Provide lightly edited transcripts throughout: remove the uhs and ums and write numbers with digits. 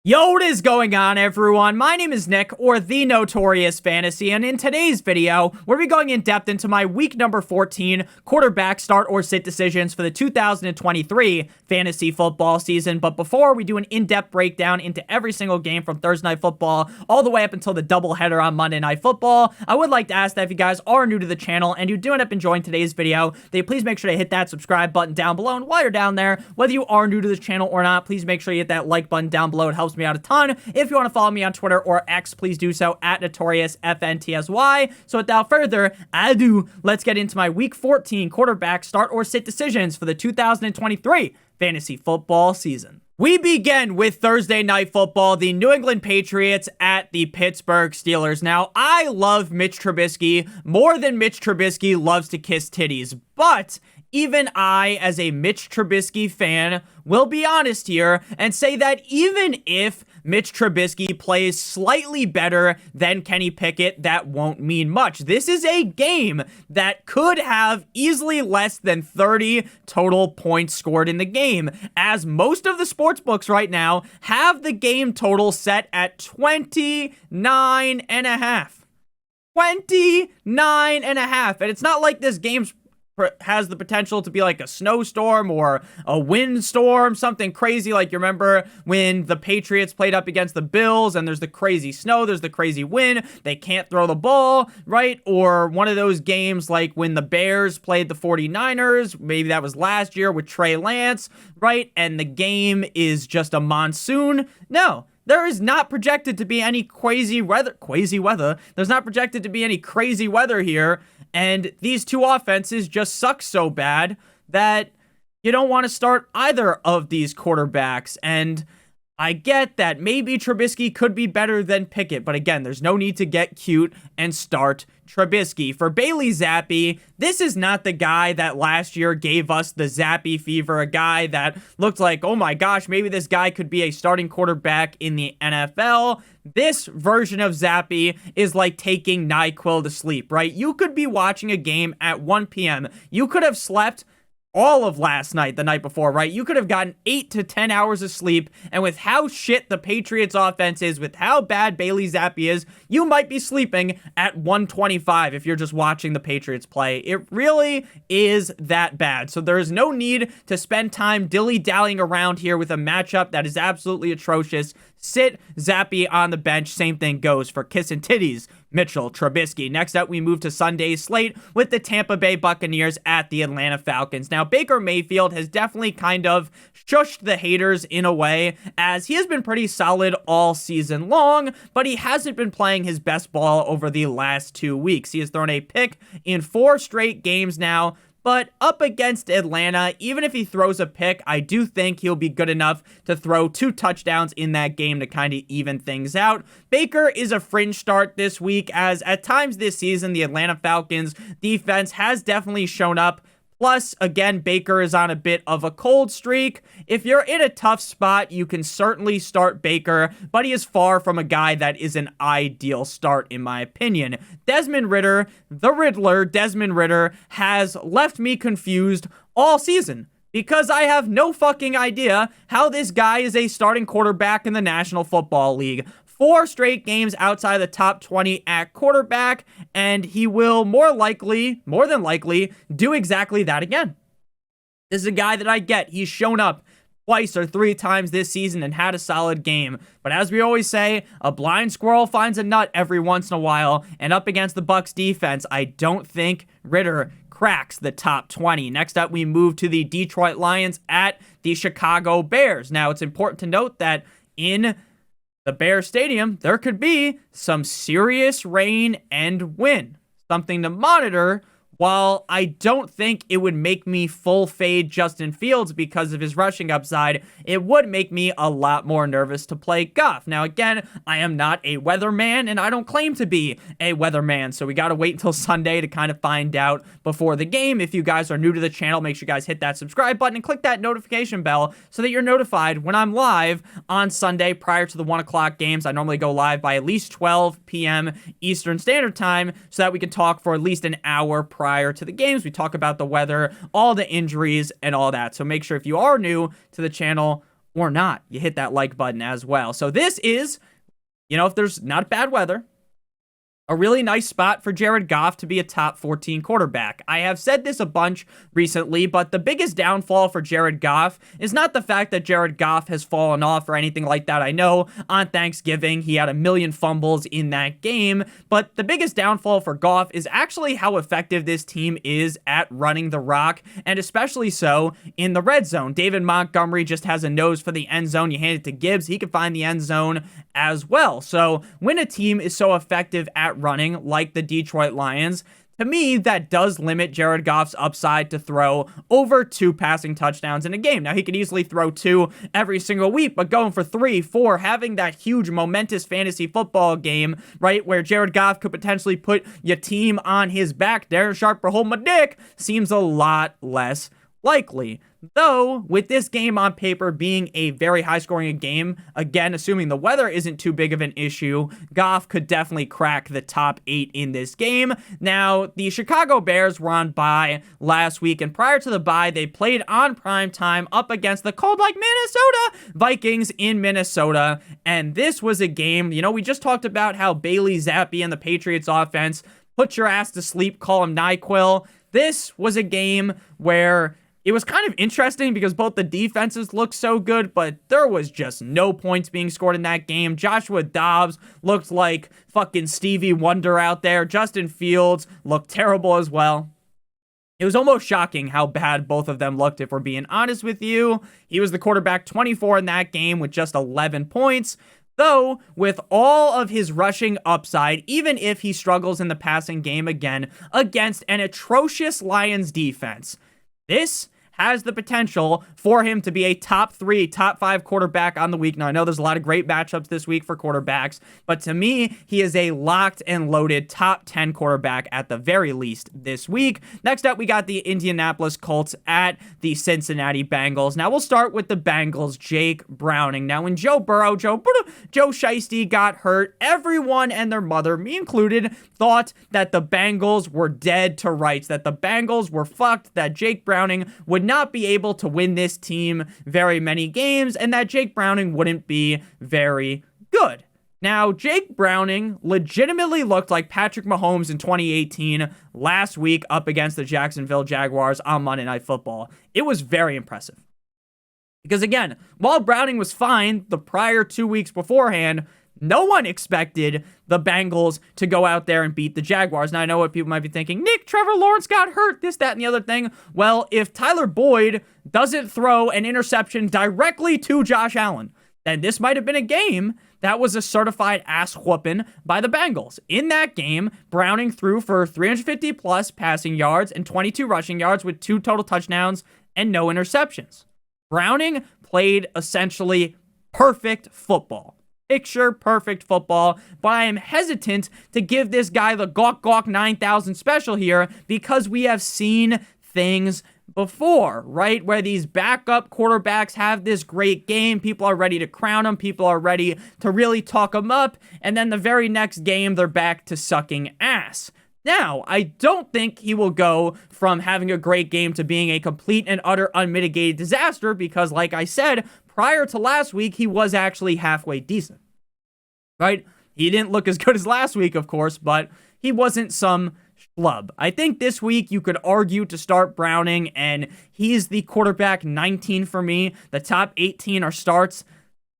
Yo, what is going on, everyone? My name is Nick, or The Notorious Fantasy, and in today's video, we'll be going in depth into my week number 14 quarterback start or sit decisions for the 2023 fantasy football season. But before we do an in-depth breakdown into every single game from Thursday Night Football all the way up until the doubleheader on Monday Night Football, I would like to ask that if you guys are new to the channel and you do end up enjoying today's video, that you please make sure to hit that subscribe button down below. And while you're down there, whether you are new to this channel or not, please make sure you hit that like button down below. It helps me out a ton. If you want to follow me on Twitter or X, please do so at NotoriousFantasy. So without further ado, let's get into my week 14 quarterback start or sit decisions for the 2023 fantasy football season. We begin with Thursday Night Football, the New England Patriots at the Pittsburgh Steelers. Now, I love Mitch Trubisky more than Mitch Trubisky loves to kiss titties, but even I, as a Mitch Trubisky fan, will be honest here and say that even if Mitch Trubisky plays slightly better than Kenny Pickett, that won't mean much. This is a game that could have easily less than 30 total points scored in the game, as most of the sports books right now have the game total set at 29.5. 29.5. And it's not like this game's has the potential to be like a snowstorm or a windstorm, something crazy. Like, you remember when the Patriots played up against the Bills and there's the crazy snow, there's the crazy wind, they can't throw the ball, right? Or one of those games like when the Bears played the 49ers, maybe that was last year with Trey Lance, right? And the game is just a monsoon. No. There is not projected to be any crazy weather. There's not projected to be any crazy weather here. And these two offenses just suck so bad that you don't want to start either of these quarterbacks. And I get that maybe Trubisky could be better than Pickett, but again, there's no need to get cute and start Trubisky. For Bailey Zappi, this is not the guy that last year gave us the Zappi fever, a guy that looked like, oh my gosh, maybe this guy could be a starting quarterback in the NFL. This version of Zappi is like taking NyQuil to sleep, right? You could be watching a game at 1 p.m. You could have slept all of last night, the night before, right? You could have gotten 8 to 10 hours of sleep, and with how shit the Patriots offense is, with how bad Bailey Zappi is, you might be sleeping at 1:25 if you're just watching the Patriots play. It really is that bad. So there is no need to spend time dilly-dallying around here with a matchup that is absolutely atrocious. Sit Zappi on the bench. Same thing goes for Kissin' Titties, Mitchell Trubisky. Next up, we move to Sunday's slate with the Tampa Bay Buccaneers at the Atlanta Falcons. Now, Baker Mayfield has definitely kind of shushed the haters in a way, as he has been pretty solid all season long, but he hasn't been playing his best ball over the last 2 weeks. He has thrown a pick in 4 straight games now. But up against Atlanta, even if he throws a pick, I do think he'll be good enough to throw 2 touchdowns in that game to kind of even things out. Baker is a fringe start this week, as at times this season, the Atlanta Falcons defense has definitely shown up. Plus, again, Baker is on a bit of a cold streak. If you're in a tough spot, you can certainly start Baker, but he is far from a guy that is an ideal start, in my opinion. Desmond Ridder, the Riddler, Desmond Ridder, has left me confused all season, because I have no fucking idea how this guy is a starting quarterback in the National Football League. 4 straight games outside the top 20 at quarterback, and he will more than likely, do exactly that again. This is a guy that I get. He's shown up twice or 3 times this season and had a solid game. But as we always say, a blind squirrel finds a nut every once in a while, and up against the Bucs defense, I don't think Ridder cracks the top 20. Next up, we move to the Detroit Lions at the Chicago Bears. Now, it's important to note that in the Bears Stadium, there could be some serious rain and wind. Something to monitor. While I don't think it would make me full fade Justin Fields because of his rushing upside, it would make me a lot more nervous to play Goff. Now, again, I am not a weatherman, and I don't claim to be a weatherman, so we got to wait until Sunday to kind of find out before the game. If you guys are new to the channel, make sure you guys hit that subscribe button and click that notification bell so that you're notified when I'm live on Sunday prior to the 1 o'clock games. I normally go live by at least 12 p.m. Eastern Standard Time so that we can talk for at least an hour prior to the games. We talk about the weather, all the injuries, and all that. So make sure if you are new to the channel or not, you hit that like button as well. So this is, if there's not bad weather, a really nice spot for Jared Goff to be a top 14 quarterback. I have said this a bunch recently, but the biggest downfall for Jared Goff is not the fact that Jared Goff has fallen off or anything like that. I know on Thanksgiving he had a million fumbles in that game, but the biggest downfall for Goff is actually how effective this team is at running the rock, and especially so in the red zone. David Montgomery just has a nose for the end zone. You hand it to Gibbs, he can find the end zone as well. So when a team is so effective at running like the Detroit Lions, to me, that does limit Jared Goff's upside to throw over 2 passing touchdowns in a game. Now, he could easily throw 2 every single week, but going for 3, 4, having that huge, momentous fantasy football game, right, where Jared Goff could potentially put your team on his back, Darren Sharper, hold my dick, seems a lot less likely. Though, with this game on paper being a very high-scoring game, again, assuming the weather isn't too big of an issue, Goff could definitely crack the top 8 in this game. Now, the Chicago Bears were on bye last week, and prior to the bye, they played on prime time up against the cold like Minnesota Vikings in Minnesota, and this was a game, we just talked about how Bailey Zappi and the Patriots offense put your ass to sleep, call him NyQuil. This was a game where it was kind of interesting because both the defenses looked so good, but there was just no points being scored in that game. Joshua Dobbs looked like fucking Stevie Wonder out there. Justin Fields looked terrible as well. It was almost shocking how bad both of them looked, if we're being honest with you. He was the quarterback 24 in that game with just 11 points. Though, with all of his rushing upside, even if he struggles in the passing game again against an atrocious Lions defense, this has the potential for him to be a top 3, top 5 quarterback on the week. Now, I know there's a lot of great matchups this week for quarterbacks, but to me, he is a locked and loaded top 10 quarterback at the very least this week. Next up, we got the Indianapolis Colts at the Cincinnati Bengals. Now, we'll start with the Bengals, Jake Browning. Now, when Joe Shiesty got hurt, everyone and their mother, me included, thought that the Bengals were dead to rights, that the Bengals were fucked, that Jake Browning would not be able to win this team very many games, and that Jake Browning wouldn't be very good. Now, Jake Browning legitimately looked like Patrick Mahomes in 2018 last week up against the Jacksonville Jaguars on Monday Night Football. It was very impressive. Because again, while Browning was fine the prior 2 weeks beforehand, no one expected the Bengals to go out there and beat the Jaguars. Now, I know what people might be thinking. Nick, Trevor Lawrence got hurt, this, that, and the other thing. Well, if Tyler Boyd doesn't throw an interception directly to Josh Allen, then this might have been a game that was a certified ass whooping by the Bengals. In that game, Browning threw for 350-plus passing yards and 22 rushing yards with 2 total touchdowns and no interceptions. Browning played essentially perfect football. Picture perfect football, but I am hesitant to give this guy the Gawk Gawk 9000 special here because we have seen things before, right? Where these backup quarterbacks have this great game, people are ready to crown them, people are ready to really talk them up, and then the very next game, they're back to sucking ass. Now, I don't think he will go from having a great game to being a complete and utter unmitigated disaster because, like I said, prior to last week, he was actually halfway decent, right? He didn't look as good as last week, of course, but he wasn't some schlub. I think this week you could argue to start Browning, and he's the quarterback 19 for me. The top 18 are starts.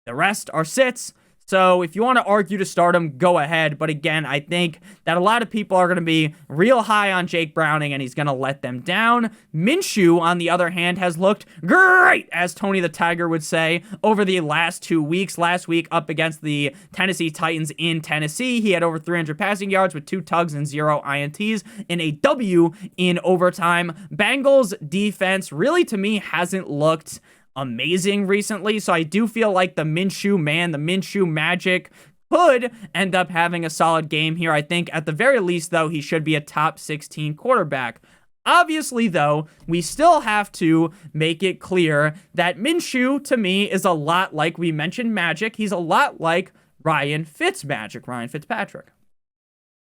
The rest are sits. So if you want to argue to start him, go ahead. But again, I think that a lot of people are going to be real high on Jake Browning, and he's going to let them down. Minshew, on the other hand, has looked great, as Tony the Tiger would say, over the last 2 weeks. Last week, up against the Tennessee Titans in Tennessee, he had over 300 passing yards with 2 tugs and 0 INTs in a W in overtime. Bengals defense really, to me, hasn't looked amazing recently, so I do feel like the Minshew man, the Minshew magic could end up having a solid game here. I think at the very least, though, he should be a top 16 quarterback. Obviously, though, we still have to make it clear that Minshew, to me, is a lot like, we mentioned Magic, he's a lot like Ryan Fitzpatrick,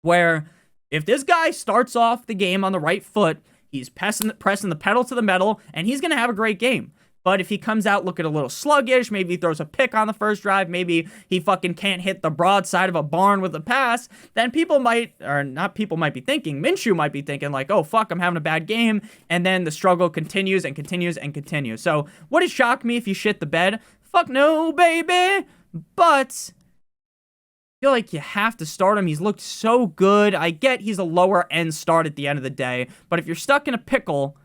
where if this guy starts off the game on the right foot, he's pressing the pedal to the metal, and he's going to have a great game. But if he comes out looking a little sluggish, maybe he throws a pick on the first drive, maybe he fucking can't hit the broadside of a barn with a pass, then Minshew might be thinking like, oh fuck, I'm having a bad game, and then the struggle continues and continues and continues. So would it shock me if you shit the bed? Fuck no, baby. But I feel like you have to start him. He's looked so good. I get he's a lower end start at the end of the day, but if you're stuck in a pickle,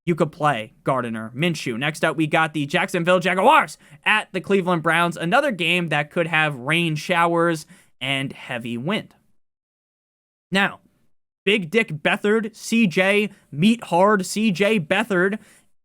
you could play Gardner Minshew. Next up, we got the Jacksonville Jaguars at the Cleveland Browns. Another game that could have rain showers and heavy wind. Now, Big Dick Beathard, CJ, Meat Hard CJ Beathard,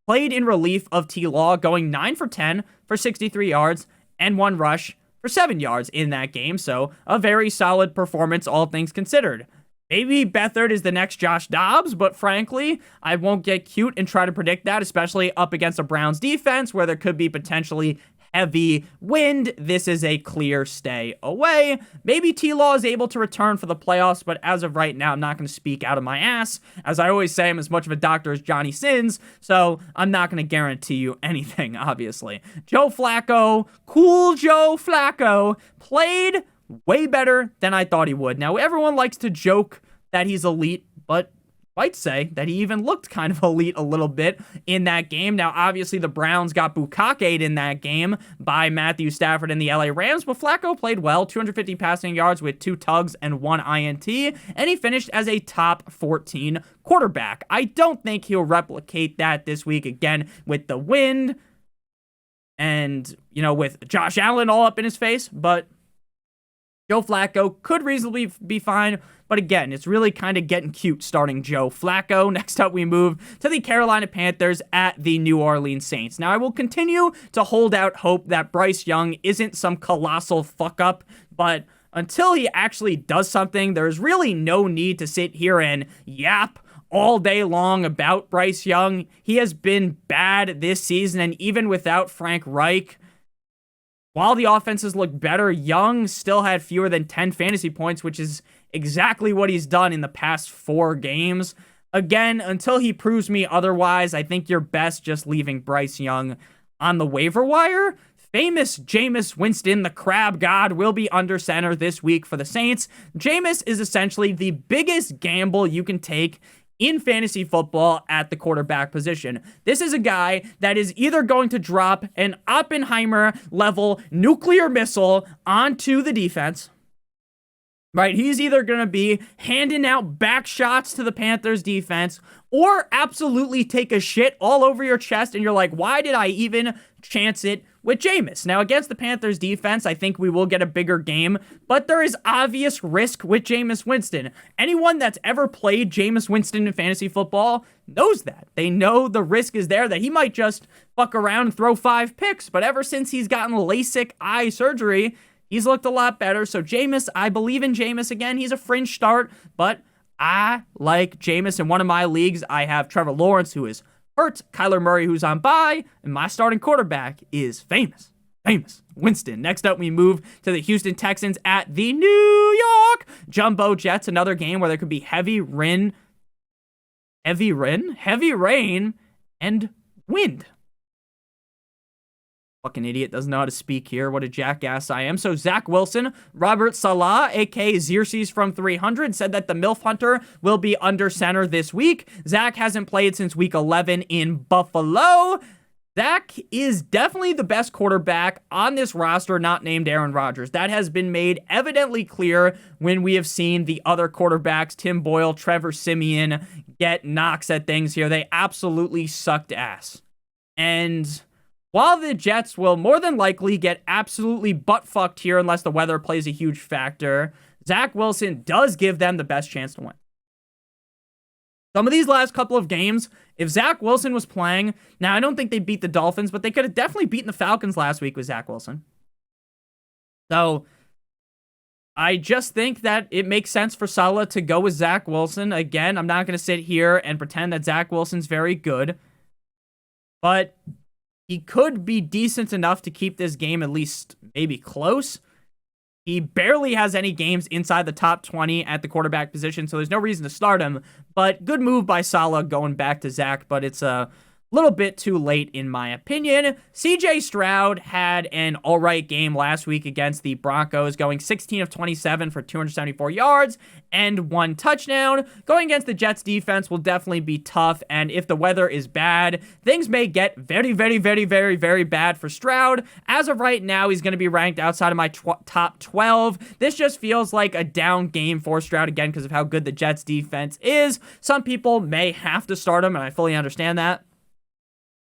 played in relief of T-Law, going 9 for 10 for 63 yards and 1 rush for 7 yards in that game. So a very solid performance, all things considered. Maybe Beathard is the next Josh Dobbs, but frankly, I won't get cute and try to predict that, especially up against a Browns defense where there could be potentially heavy wind. This is a clear stay away. Maybe T-Law is able to return for the playoffs, but as of right now, I'm not going to speak out of my ass. As I always say, I'm as much of a doctor as Johnny Sins, so I'm not going to guarantee you anything, obviously. Joe Flacco, cool Joe Flacco, played way better than I thought he would. Now, everyone likes to joke that he's elite, but might say that he even looked kind of elite a little bit in that game. Now, obviously, the Browns got bukkake'd in that game by Matthew Stafford and the LA Rams, but Flacco played well, 250 passing yards with 2 tugs and 1 INT, and he finished as a top 14 quarterback. I don't think he'll replicate that this week again with the wind and, with Josh Allen all up in his face, but Joe Flacco could reasonably be fine, but again, it's really kind of getting cute starting Joe Flacco. Next up, we move to the Carolina Panthers at the New Orleans Saints. Now, I will continue to hold out hope that Bryce Young isn't some colossal fuck-up, but until he actually does something, there's really no need to sit here and yap all day long about Bryce Young. He has been bad this season, and even without Frank Reich, while the offenses look better, Young still had fewer than 10 fantasy points, which is exactly what he's done in the past 4 games. Again, until he proves me otherwise, I think you're best just leaving Bryce Young on the waiver wire. Famous Jameis Winston, the crab god, will be under center this week for the Saints. Jameis is essentially the biggest gamble you can take in fantasy football at the quarterback position. This is a guy that is either going to drop an Oppenheimer-level nuclear missile onto the defense, right? He's either going to be handing out back shots to the Panthers defense or absolutely take a shit all over your chest and you're like, why did I even chance it with Jameis? Now, against the Panthers defense, I think we will get a bigger game, but there is obvious risk with Jameis Winston. Anyone that's ever played Jameis Winston in fantasy football knows that. They know the risk is there that he might just fuck around and throw 5 picks, but ever since he's gotten LASIK eye surgery, he's looked a lot better. So Jameis, I believe in Jameis again. He's a fringe start, but I like Jameis. In one of my leagues, I have Trevor Lawrence, who is hurt, Kyler Murray, who's on bye, and my starting quarterback is famous Winston. Next up, we move to the Houston Texans at the New York Jumbo Jets. Another game where there could be heavy rain, and wind. Fucking idiot, doesn't know how to speak here. What a jackass I am. So Zach Wilson, Robert Salah, aka Xerxes from 300, said that the MILF Hunter will be under center this week. Zach hasn't played since week 11 in Buffalo. Zach is definitely the best quarterback on this roster not named Aaron Rodgers. That has been made evidently clear when we have seen the other quarterbacks, Tim Boyle, Trevor Siemian, get knocks at things here. They absolutely sucked ass. And while the Jets will more than likely get absolutely butt-fucked here unless the weather plays a huge factor, Zach Wilson does give them the best chance to win. Some of these last couple of games, if Zach Wilson was playing, now I don't think they beat the Dolphins, but they could have definitely beaten the Falcons last week with Zach Wilson. So I just think that it makes sense for Salah to go with Zach Wilson. Again, I'm not going to sit here and pretend that Zach Wilson's very good, but he could be decent enough to keep this game at least maybe close. He barely has any games inside the top 20 at the quarterback position, so there's no reason to start him. But good move by Salah going back to Zach, but it's a little bit too late in my opinion. CJ Stroud had an alright game last week against the Broncos, going 16 of 27 for 274 yards and 1 touchdown. Going against the Jets defense will definitely be tough, and if the weather is bad, things may get very, very, very, very, very bad for Stroud. As of right now, he's going to be ranked outside of my top 12. This just feels like a down game for Stroud again because of how good the Jets defense is. Some people may have to start him, and I fully understand that.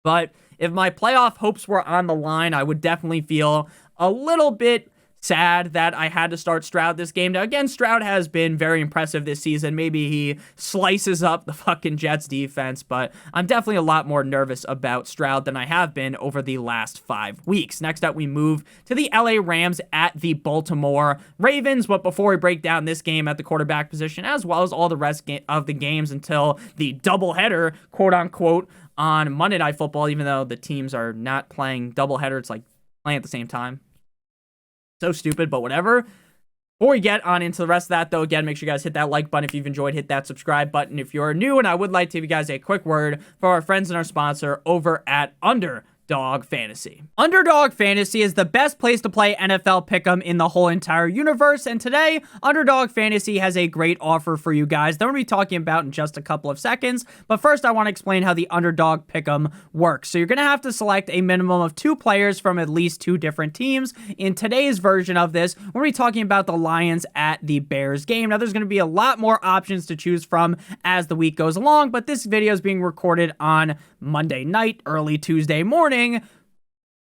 But if my playoff hopes were on the line, I would definitely feel a little bit sad that I had to start Stroud this game. Now, again, Stroud has been very impressive this season. Maybe he slices up the fucking Jets defense, but I'm definitely a lot more nervous about Stroud than I have been over the last 5 weeks. Next up, we move to the LA Rams at the Baltimore Ravens. But before we break down this game at the quarterback position, as well as all the rest of the games until the doubleheader, quote unquote, on Monday Night Football, even though the teams are not playing doubleheader, it's like playing at the same time. So stupid, but whatever. Before we get on into the rest of that, though, again, make sure you guys hit that like button if you've enjoyed. Hit that subscribe button if you're new. And I would like to give you guys a quick word for our friends and our sponsor over at Underdog Fantasy. Underdog Fantasy is the best place to play NFL Pick'em in the whole entire universe, and today, Underdog Fantasy has a great offer for you guys that we're going to be talking about in just a couple of seconds, but first I want to explain how the Underdog Pick'em works. So you're going to have to select a minimum of 2 players from at least 2 different teams. In today's version of this, we're going to be talking about the Lions at the Bears game. Now, there's going to be a lot more options to choose from as the week goes along, but this video is being recorded on Monday night, early Tuesday morning,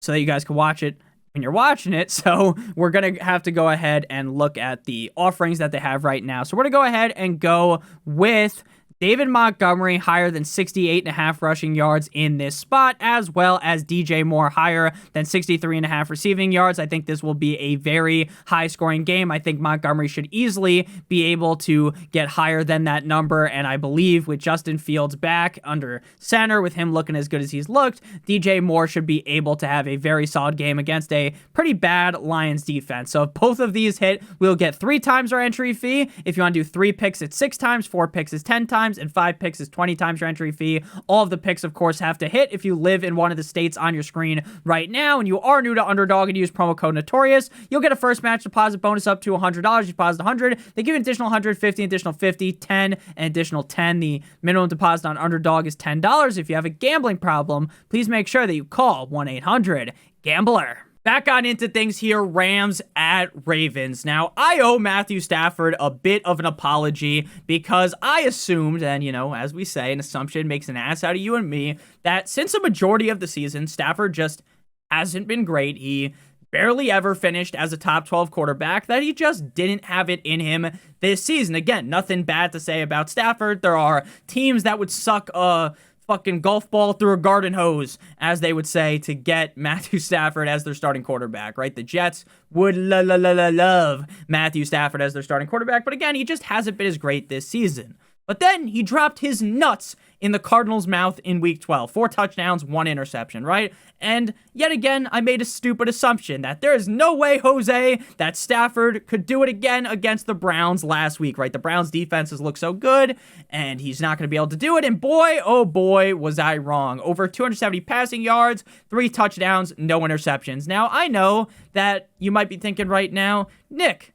so that you guys can watch it when you're watching it. So we're going to have to go ahead and look at the offerings that they have right now. So we're going to go ahead and go with David Montgomery higher than 68.5 rushing yards in this spot, as well as DJ Moore higher than 63.5 receiving yards. I think this will be a very high-scoring game. I think Montgomery should easily be able to get higher than that number, and I believe with Justin Fields back under center, with him looking as good as he's looked, DJ Moore should be able to have a very solid game against a pretty bad Lions defense. So if both of these hit, we'll get 3 times our entry fee. If you want to do 3 picks, it's 6 times, 4 picks is 10 times, and 5 picks is 20 times your entry fee. All of the picks, of course, have to hit if you live in one of the states on your screen right now, and you are new to Underdog and use promo code Notorious. You'll get a first match deposit bonus up to $100. You deposit 100, they give you an additional 150, additional 50, 10, and additional 10. The minimum deposit on Underdog is $10. If you have a gambling problem, please make sure that you call 1-800-GAMBLER. Back on into things here, Rams at Ravens. Now, I owe Matthew Stafford a bit of an apology because I assumed, and as we say, an assumption makes an ass out of you and me, that since a majority of the season, Stafford just hasn't been great. He barely ever finished as a top 12 quarterback, that he just didn't have it in him this season. Again, nothing bad to say about Stafford. There are teams that would suck a fucking golf ball through a garden hose, as they would say, to get Matthew Stafford as their starting quarterback, right? The Jets would love Matthew Stafford as their starting quarterback, but again, he just hasn't been as great this season. But then he dropped his nuts in the Cardinals' mouth in Week 12. 4 touchdowns, 1 interception, right? And yet again, I made a stupid assumption that there is no way, Jose, that Stafford could do it again against the Browns last week, right? The Browns' defenses look so good, and he's not going to be able to do it. And boy, oh boy, was I wrong. Over 270 passing yards, 3 touchdowns, no interceptions. Now, I know that you might be thinking right now, Nick,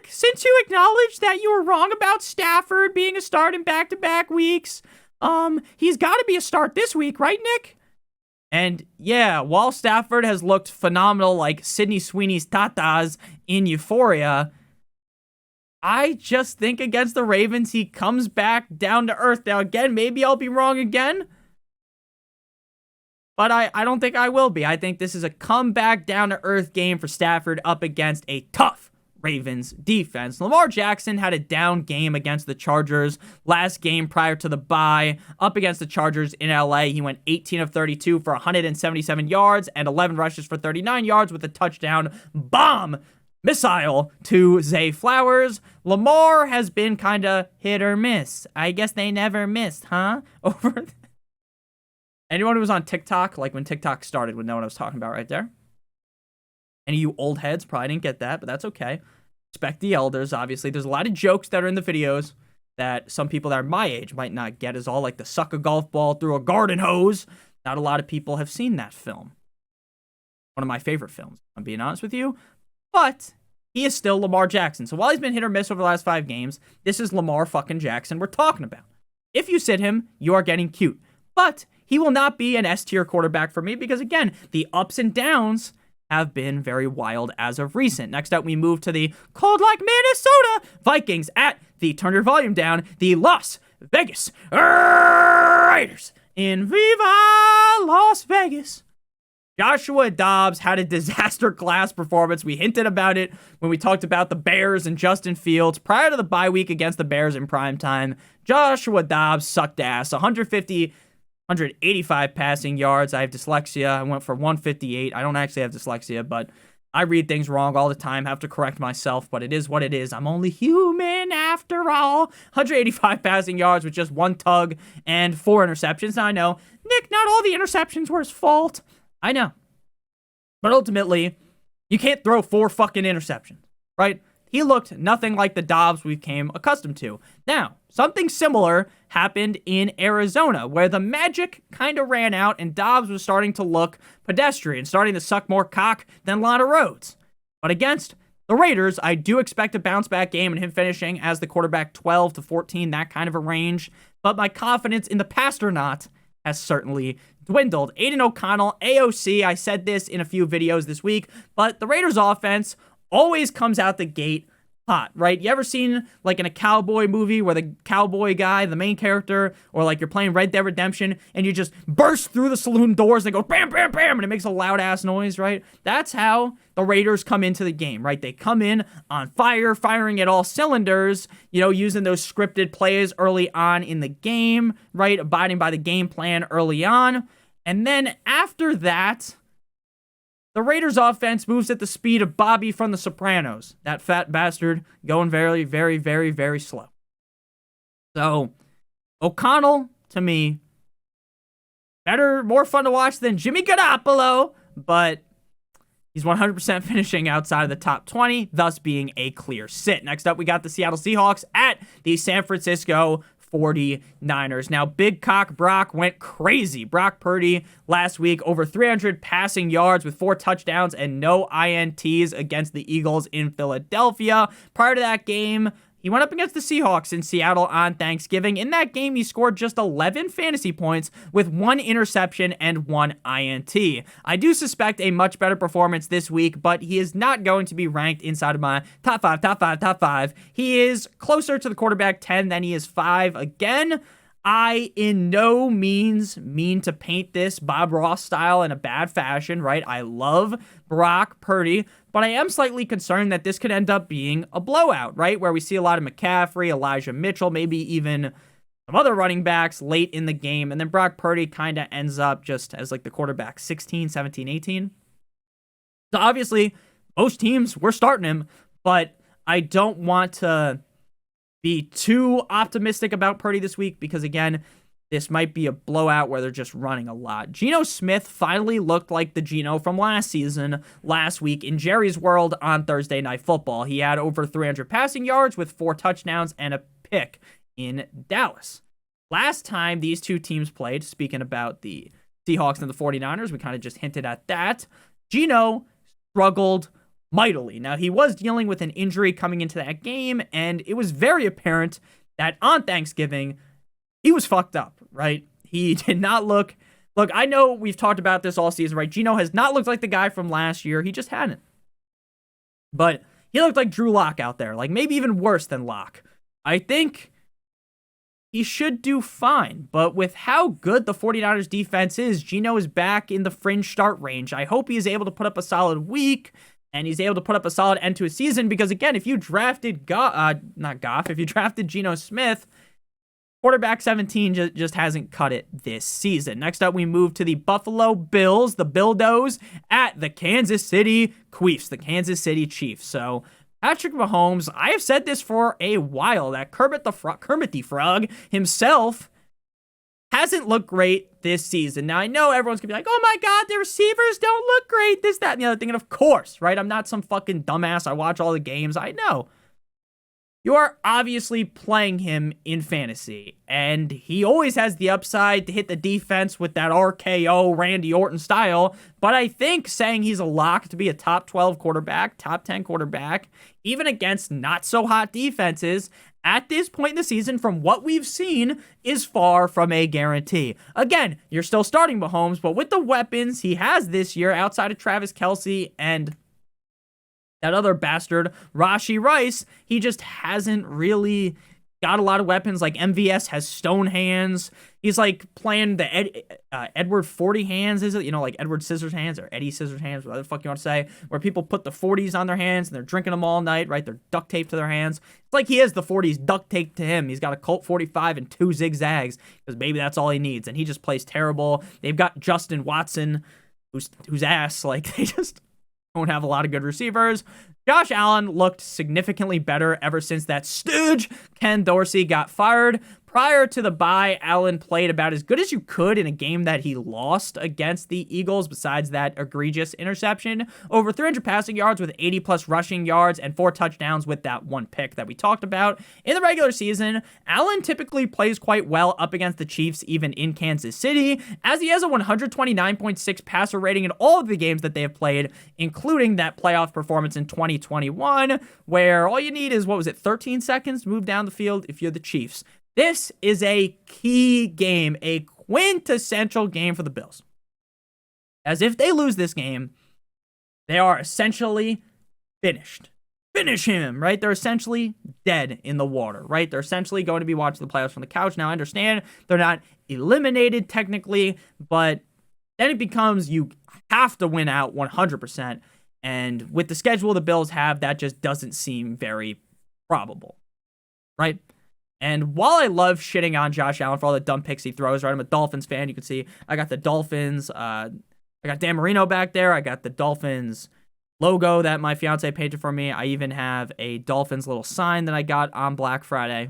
since you acknowledged that you were wrong about Stafford being a start in back-to-back weeks, he's got to be a start this week, right, Nick? And yeah, while Stafford has looked phenomenal like Sydney Sweeney's tatas in Euphoria, I just think against the Ravens, he comes back down to earth. Now, again, maybe I'll be wrong again, but I don't think I will be. I think this is a comeback down to earth game for Stafford up against a tough Ravens defense. Lamar Jackson had a down game against the Chargers last game prior to the bye. Up against the Chargers in LA, he went 18 of 32 for 177 yards and 11 rushes for 39 yards with a touchdown bomb missile to Zay Flowers. Lamar has been kind of hit or miss. I guess they never missed, huh? Anyone who was on TikTok, like when TikTok started, would know what I was talking about right there. Any of you old heads probably didn't get that, but that's okay. Respect the elders, obviously. There's a lot of jokes that are in the videos that some people that are my age might not get, is all like the suck a golf ball through a garden hose. Not a lot of people have seen that film. One of my favorite films, I'm being honest with you. But he is still Lamar Jackson. So while he's been hit or miss over the last 5 games, this is Lamar fucking Jackson we're talking about. If you sit him, you are getting cute. But he will not be an S-tier quarterback for me because, again, the ups and downs have been very wild as of recent. Next up, we move to the cold like Minnesota Vikings at the, turn your volume down, the Las Vegas Raiders in Viva Las Vegas. Joshua Dobbs had a disaster class performance. We hinted about it when we talked about the Bears and Justin Fields prior to the bye week against the Bears in primetime. Joshua Dobbs sucked ass. 185 passing yards. I have dyslexia. I went for 158. I don't actually have dyslexia, but I read things wrong all the time. Have to correct myself, but it is what it is. I'm only human after all. 185 passing yards with just 1 tug and 4 interceptions. Now I know, Nick, not all the interceptions were his fault. I know. But ultimately, you can't throw 4 fucking interceptions, right? He looked nothing like the Dobbs we came accustomed to. Now, something similar happened in Arizona, where the magic kind of ran out and Dobbs was starting to look pedestrian, starting to suck more cock than Lana Rhodes. But against the Raiders, I do expect a bounce-back game and him finishing as the quarterback 12 to 14, that kind of a range. But my confidence in the past or not has certainly dwindled. Aiden O'Connell, AOC, I said this in a few videos this week, but the Raiders offense always comes out the gate hot, right? You ever seen, like, in a cowboy movie where the cowboy guy, the main character, or like you're playing Red Dead Redemption and you just burst through the saloon doors and they go bam, bam, bam, and it makes a loud ass noise, right? That's how the Raiders come into the game, right? They come in on fire, firing at all cylinders, you know, using those scripted plays early on in the game, right? Abiding by the game plan early on. And then after that, the Raiders offense moves at the speed of Bobby from The Sopranos. That fat bastard going very, very, very, very slow. So, O'Connell, to me, better, more fun to watch than Jimmy Garoppolo, but he's 100% finishing outside of the top 20, thus being a clear sit. Next up, we got the Seattle Seahawks at the San Francisco 49ers. Now, Big Cock Brock went crazy. Brock Purdy last week, over 300 passing yards with 4 touchdowns and no INTs against the Eagles in Philadelphia. Prior to that game, he went up against the Seahawks in Seattle on Thanksgiving. In that game, he scored just 11 fantasy points with 1 interception and 1 INT. I do suspect a much better performance this week, but he is not going to be ranked inside of my top 5. He is closer to the quarterback 10 than he is 5 again. I, in no means, mean to paint this Bob Ross style in a bad fashion, right? I love Brock Purdy, but I am slightly concerned that this could end up being a blowout, right? Where we see a lot of McCaffrey, Elijah Mitchell, maybe even some other running backs late in the game, and then Brock Purdy kind of ends up just as like the quarterback 16, 17, 18. So obviously, most teams, we're starting him, but I don't want to be too optimistic about Purdy this week because, again, this might be a blowout where they're just running a lot. Geno Smith finally looked like the Geno from last season, last week in Jerry's World on Thursday Night Football. He had over 300 passing yards with 4 touchdowns and a pick in Dallas. Last time these two teams played, speaking about the Seahawks and the 49ers, we kind of just hinted at that, Geno struggled mightily. Now, he was dealing with an injury coming into that game, and it was very apparent that on Thanksgiving, he was fucked up, right? He did not look... Look, I know we've talked about this all season, right? Geno has not looked like the guy from last year. He just hadn't. But he looked like Drew Lock out there, like maybe even worse than Lock. I think he should do fine, but with how good the 49ers defense is, Geno is back in the fringe start range. I hope he is able to put up a solid week, and he's able to put up a solid end to his season, because again, if you drafted if you drafted Geno Smith, quarterback 17 just hasn't cut it this season. Next up, we move to the Buffalo Bills, the Bildos, at the Kansas City Chiefs, the Kansas City Chiefs. So Patrick Mahomes, I have said this for a while, that Kermit the Frog himself hasn't looked great this season. Now, I know everyone's going to be like, oh my God, the receivers don't look great, this, that, and the other thing. And of course, right, I'm not some fucking dumbass. I watch all the games. I know. you are obviously playing him in fantasy, and he always has the upside to hit the defense with that RKO Randy Orton style, but I think saying he's a lock to be a top 12 quarterback, top 10 quarterback, even against not so hot defenses, at this point in the season, from what we've seen, is far from a guarantee. Again, you're still starting Mahomes, but with the weapons he has this year outside of Travis Kelce and that other bastard, Rashee Rice, he just hasn't really got a lot of weapons. Like MVS has stone hands. He's like playing the Edward 40 hands, is it? You know, like Edward Scissors hands or Eddie Scissors hands, whatever the fuck you want to say, where people put the 40s on their hands and they're drinking them all night, right? They're duct taped to their hands. It's like he has the 40s duct taped to him. He's got a Colt 45 and 2 zigzags because maybe that's all he needs. And he just plays terrible. They've got Justin Watson, who's ass. Like, they just don't have a lot of good receivers. Josh Allen looked significantly better ever since that stooge Ken Dorsey got fired. Prior to the bye, Allen played about as good as you could in a game that he lost against the Eagles, besides that egregious interception. Over 300 passing yards with 80-plus rushing yards and 4 touchdowns with that 1 pick that we talked about. In the regular season, Allen typically plays quite well up against the Chiefs, even in Kansas City, as he has a 129.6 passer rating in all of the games that they have played, including that playoff performance in 2021, where all you need is, 13 seconds to move down the field if you're the Chiefs. This is a key game, a quintessential game for the Bills. As if they lose this game, they are essentially finished. Finish him, right? They're essentially dead in the water, right? They're essentially going to be watching the playoffs from the couch. Now, I understand they're not eliminated technically, but then it becomes you have to win out 100%. And with the schedule the Bills have, that just doesn't seem very probable, right? And while I love shitting on Josh Allen for all the dumb picks he throws, right? I'm a Dolphins fan. You can see I got the Dolphins. I got Dan Marino back there. I got the Dolphins logo that my fiance painted for me. I even have a Dolphins little sign that I got on Black Friday.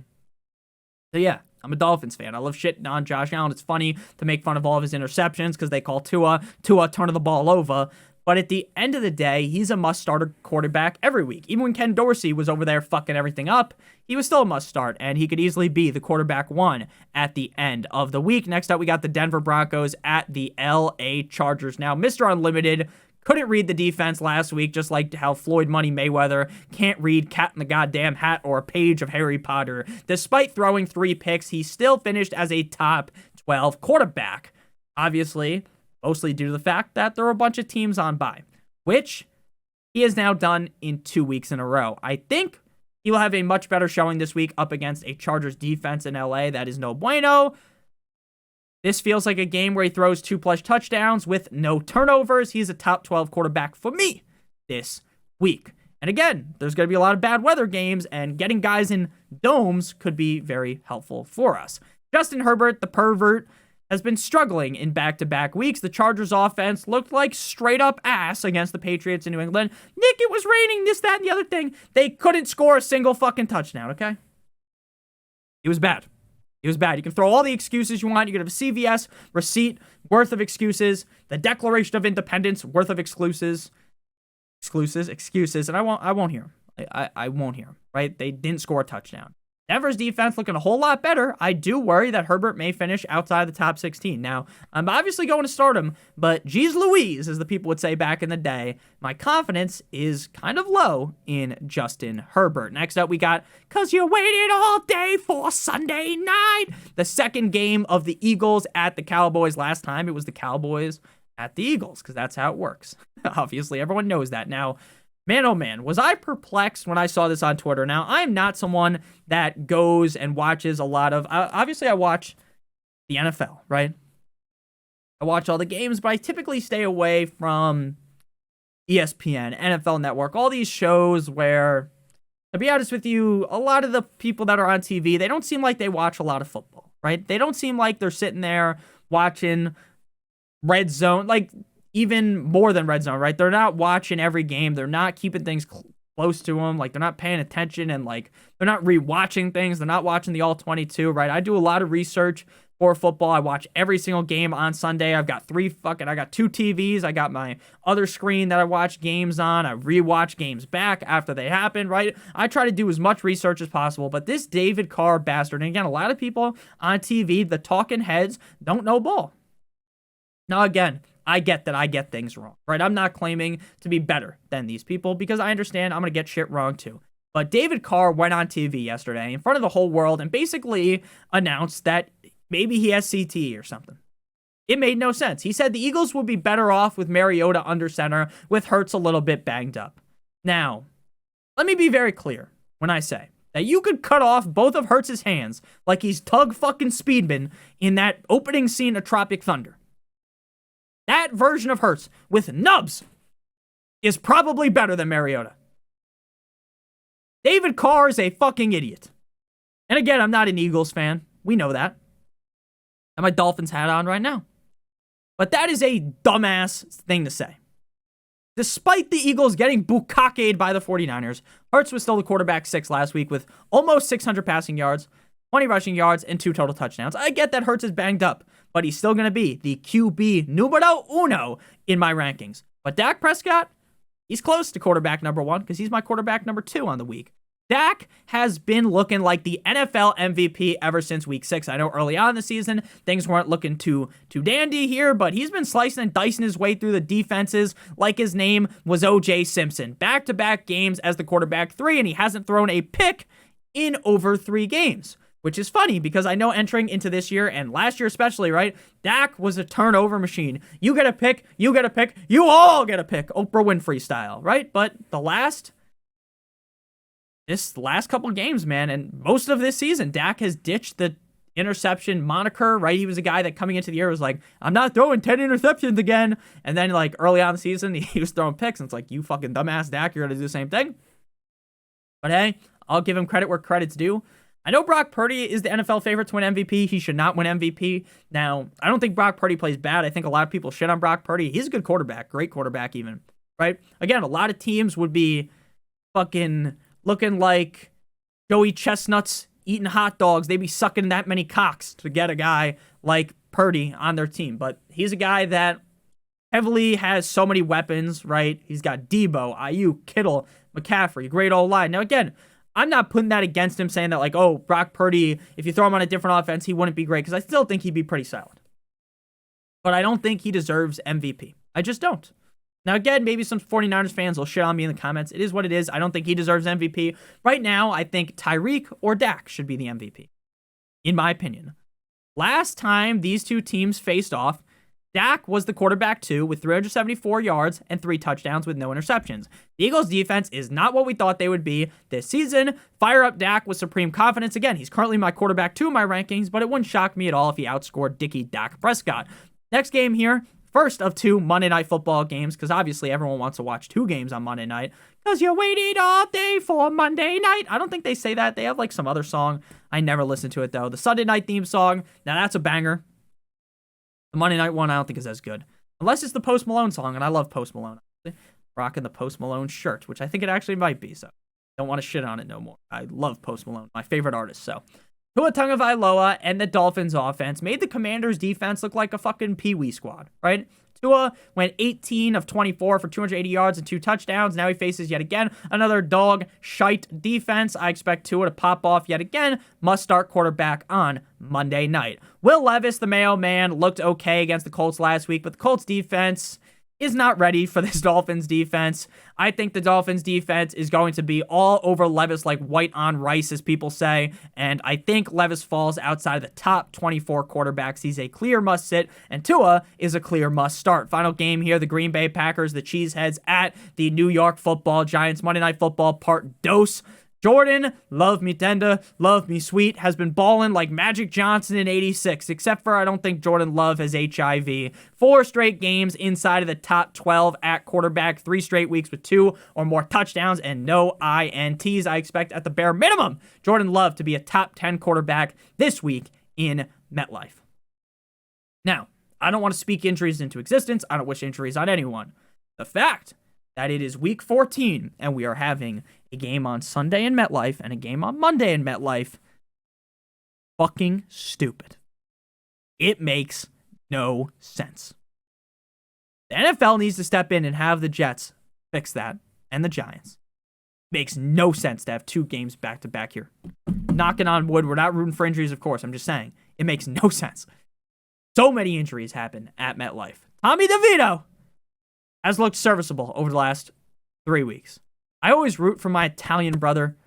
So yeah, I'm a Dolphins fan. I love shitting on Josh Allen. It's funny to make fun of all of his interceptions because they call Tua turning the ball over. But at the end of the day, he's a must-starter quarterback every week. Even when Ken Dorsey was over there fucking everything up, he was still a must-start, and he could easily be the quarterback 1 at the end of the week. Next up, we got the Denver Broncos at the LA Chargers. Now, Mr. Unlimited couldn't read the defense last week, just like how Floyd Money Mayweather can't read Cat in the Goddamn Hat or a page of Harry Potter. Despite throwing 3 picks, he still finished as a top 12 quarterback. Obviously, mostly due to the fact that there were a bunch of teams on bye, which he has now done in 2 weeks in a row. I think he will have a much better showing this week up against a Chargers defense in LA. That is no bueno. This feels like a game where he throws 2+ touchdowns with no turnovers. He's a top 12 quarterback for me this week. And again, there's going to be a lot of bad weather games, and getting guys in domes could be very helpful for us. Justin Herbert, the pervert, has been struggling in back-to-back weeks. The Chargers offense looked like straight-up ass against the Patriots in New England. Nick, it was raining, this, that, and the other thing. They couldn't score a single fucking touchdown, okay? It was bad. It was bad. You can throw all the excuses you want. You can have a CVS receipt worth of excuses, the Declaration of Independence worth of excuses, and I won't hear them. I won't hear them, right? They didn't score a touchdown. Denver's defense looking a whole lot better. I do worry that Herbert may finish outside the top 16. Now, I'm obviously going to start him, but geez Louise, as the people would say back in the day, my confidence is kind of low in Justin Herbert. Next up, we got, "Cause you waited all day for Sunday night," the second game of the Eagles at the Cowboys. Last time, it was the Cowboys at the Eagles, because that's how it works. Obviously, everyone knows that. Now, man, oh man, was I perplexed when I saw this on Twitter. Now, I'm not someone that goes and watches a lot of... obviously, I watch the NFL, right? I watch all the games, but I typically stay away from ESPN, NFL Network, all these shows where, to be honest with you, a lot of the people that are on TV, they don't seem like they watch a lot of football, right? They don't seem like they're sitting there watching Red Zone, like... even more than Red Zone, right? They're not watching every game. They're not keeping things close to them. Like, they're not paying attention, and, like, they're not rewatching things. They're not watching the All-22, right? I do a lot of research for football. I watch every single game on Sunday. I got 2 TVs. I got my other screen that I watch games on. I rewatch games back after they happen, right? I try to do as much research as possible, but this David Carr bastard, and again, a lot of people on TV, the talking heads, don't know ball. Now, again, I get that I get things wrong, right? I'm not claiming to be better than these people because I understand I'm going to get shit wrong too. But David Carr went on TV yesterday in front of the whole world and basically announced that maybe he has CTE or something. It made no sense. He said the Eagles would be better off with Mariota under center, with Hurts a little bit banged up. Now, let me be very clear when I say that you could cut off both of Hurts' hands like he's Tug fucking Speedman in that opening scene of Tropic Thunder. That version of Hurts with nubs is probably better than Mariota. David Carr is a fucking idiot. And again, I'm not an Eagles fan. We know that. I have my Dolphins hat on right now. But that is a dumbass thing to say. Despite the Eagles getting bukkake'd by the 49ers, Hurts was still the quarterback 6 last week with almost 600 passing yards, 20 rushing yards, and 2 total touchdowns. I get that Hurts is banged up, but he's still going to be the QB numero uno in my rankings. But Dak Prescott, he's close to quarterback number 1 because he's my quarterback number 2 on the week. Dak has been looking like the NFL MVP ever since week 6. I know early on in the season, things weren't looking too dandy here, but he's been slicing and dicing his way through the defenses like his name was O.J. Simpson. Back-to-back games as the quarterback 3, and he hasn't thrown a pick in over 3 games. Which is funny because I know entering into this year and last year especially, right? Dak was a turnover machine. You get a pick, you get a pick, you all get a pick. Oprah Winfrey style, right? But this last couple of games, man, and most of this season, Dak has ditched the interception moniker, right? He was a guy that coming into the year was like, I'm not throwing 10 interceptions again. And then like early on in the season, he was throwing picks. And it's like, you fucking dumbass Dak, you're going to do the same thing. But hey, I'll give him credit where credit's due. I know Brock Purdy is the NFL favorite to win MVP. He should not win MVP. Now, I don't think Brock Purdy plays bad. I think a lot of people shit on Brock Purdy. He's a good quarterback, great quarterback even, right? Again, a lot of teams would be fucking looking like Joey Chestnuts eating hot dogs. They'd be sucking that many cocks to get a guy like Purdy on their team. But he's a guy that heavily has so many weapons, right? He's got Debo, Ayuk, Kittle, McCaffrey, great old line. Now, again, I'm not putting that against him, saying that, like, oh, Brock Purdy, if you throw him on a different offense, he wouldn't be great, because I still think he'd be pretty solid. But I don't think he deserves MVP. I just don't. Now, again, maybe some 49ers fans will shit on me in the comments. It is what it is. I don't think he deserves MVP. Right now, I think Tyreek or Dak should be the MVP, in my opinion. Last time these two teams faced off, Dak was the quarterback 2 with 374 yards and 3 touchdowns with no interceptions. The Eagles' defense is not what we thought they would be this season. Fire up Dak with supreme confidence. Again, he's currently my quarterback 2 in my rankings, but it wouldn't shock me at all if he outscored Dickie Dak Prescott. Next game here, first of 2 Monday Night Football games, because obviously everyone wants to watch 2 games on Monday night, because you waited all day for Monday night. I don't think they say that. They have like some other song. I never listened to it though. The Sunday night theme song, now that's a banger. The Monday night one, I don't think is as good. Unless it's the Post Malone song, and I love Post Malone. Rocking the Post Malone shirt, which I think it actually might be, so don't want to shit on it no more. I love Post Malone, my favorite artist, so. Tua Tagovailoa and the Dolphins offense made the Commanders defense look like a fucking pee-wee squad, right? Tua went 18 of 24 for 280 yards and 2 touchdowns. Now he faces yet again another dog shite defense. I expect Tua to pop off yet again. Must start quarterback on Monday night. Will Levis, the Mayo Man, looked okay against the Colts last week, but the Colts defense is not ready for this Dolphins defense. I think the Dolphins defense is going to be all over Levis like white on rice, as people say, and I think Levis falls outside of the top 24 quarterbacks. He's a clear must sit, and Tua is a clear must start. Final game here, the Green Bay Packers, the Cheeseheads at the New York Football Giants. Monday Night Football part dos. Jordan, love me tender, love me sweet, has been balling like Magic Johnson in 86, except for I don't think Jordan Love has HIV. 4 straight games inside of the top 12 at quarterback, 3 straight weeks with 2 or more touchdowns and no INTs. I expect at the bare minimum Jordan Love to be a top 10 quarterback this week in MetLife. Now, I don't want to speak injuries into existence. I don't wish injuries on anyone. The fact that it is week 14 and we are having a game on Sunday in MetLife and a game on Monday in MetLife, fucking stupid. It makes no sense. The NFL needs to step in and have the Jets fix that, and the Giants. Makes no sense to have 2 games back-to-back here. Knocking on wood, we're not rooting for injuries, of course. I'm just saying. It makes no sense. So many injuries happen at MetLife. Tommy DeVito has looked serviceable over the last 3 weeks. I always root for my Italian brother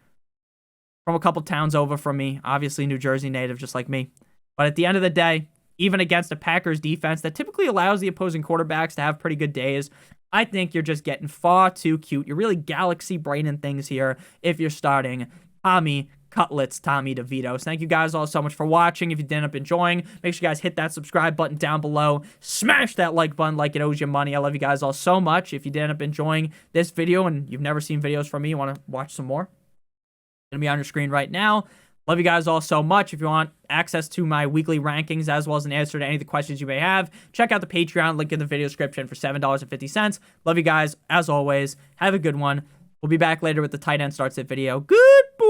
from a couple towns over from me. Obviously, New Jersey native, just like me. But at the end of the day, even against a Packers defense that typically allows the opposing quarterbacks to have pretty good days, I think you're just getting far too cute. You're really galaxy braining things here if you're starting Tommy Cutlets, Tommy DeVito. So thank you guys all so much for watching. If you did end up enjoying, make sure you guys hit that subscribe button down below. Smash that like button like it owes you money. I love you guys all so much. If you did end up enjoying this video and you've never seen videos from me, you want to watch some more, it's going to be on your screen right now. Love you guys all so much. If you want access to my weekly rankings as well as an answer to any of the questions you may have, check out the Patreon, link in the video description for $7.50. Love you guys, as always. Have a good one. We'll be back later with the tight end starts it video. Good boy.